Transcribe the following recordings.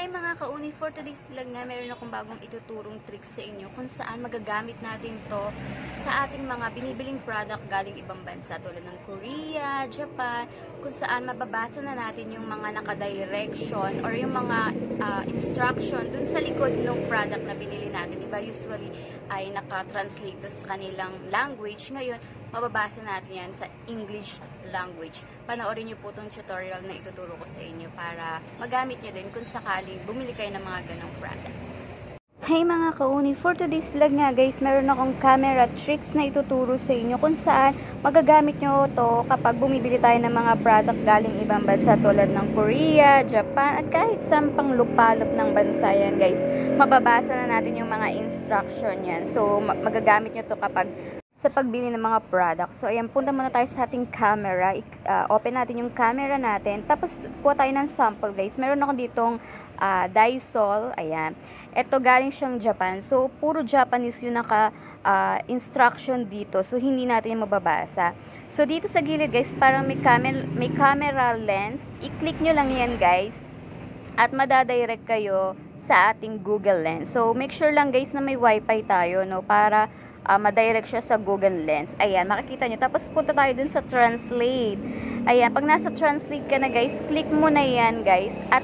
Hi mga kauni, for today's vlog nga, meron akong bagong ituturong trick sa inyo kung saan magagamit natin to sa ating mga binibiling product galing ibang bansa tulad ng Korea, Japan, kung saan mababasa na natin yung mga naka-direction or yung mga instruction dun sa likod ng product na binili natin. Diba usually ay naka-translate sa kanilang language. Ngayon, mababasa natin yan sa English language. Panoorin nyo po itong tutorial na ituturo ko sa inyo para magamit nyo din kung sakaling bumili kayo ng mga ganong products. Hey mga kauni, for today's vlog nga guys, meron akong camera tricks na ituturo sa inyo kung saan magagamit nyo to kapag bumibili tayo ng mga product galing ibang bansa tulad ng Korea, Japan, at kahit saan pang lupalop ng bansa yan guys. Mababasa na natin yung mga instruction yan. So magagamit nyo to kapag sa pagbili ng mga products. So, ayan, punta muna tayo sa ating camera. Open natin yung camera natin. Tapos, kuha tayo ng sample, guys. Meron ako ditong Dysol. Ayan. Ito, galing siyang Japan. So, puro Japanese yung naka-instruction dito. So, hindi natin yung mababasa. So, dito sa gilid, guys, parang may camera lens. I-click nyo lang yan, guys. At madadirect kayo sa ating Google Lens. So, make sure lang, guys, na may wifi tayo, no? Para madirect siya sa Google Lens. Ayan, makikita nyo. Tapos punta tayo dun sa translate. Ayan, pag nasa translate ka na guys, click mo na yan guys. At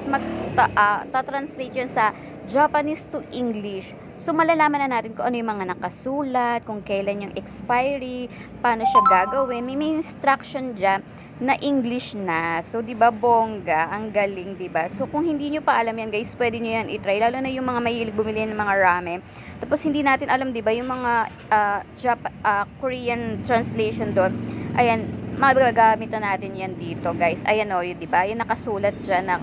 ta-translate yun sa Japanese to English. So, malalaman na natin kung ano yung mga nakasulat, kung kailan yung expiry, paano siya gagawin. May instruction dyan na English na. So, diba, bongga, ang galing, diba? So, kung hindi nyo pa alam yan, guys, pwede nyo yan itry. Lalo na yung mga mahilig bumili ng mga ramen. Tapos, hindi natin alam, diba, yung mga Korean translation doon. Ayan, magagamit na natin yan dito, guys. Ayan o, yun, diba? Yung nakasulat dyan na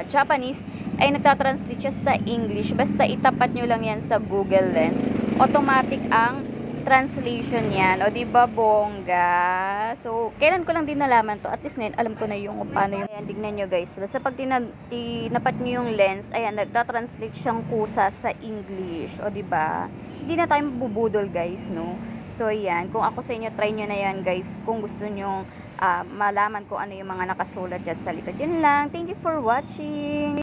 Japanese, ay nagtatranslate siya sa English. Basta itapat nyo lang yan sa Google Lens. Automatic ang translation yan. O, diba, bongga? So, kailan ko lang din nalaman to. At least ngayon, alam ko na yung kung paano yung... Ayan, tignan nyo guys. Basta pag tinapat nyo yung lens, ayan, nagtatranslate siyang kusa sa English. O, diba? So, hindi na tayo mabubudol guys, no? So, ayan. Kung ako sa inyo, try nyo na yan guys. Kung gusto nyo malaman kung ano yung mga nakasulat dyan sa likod. Yun lang. Thank you for watching.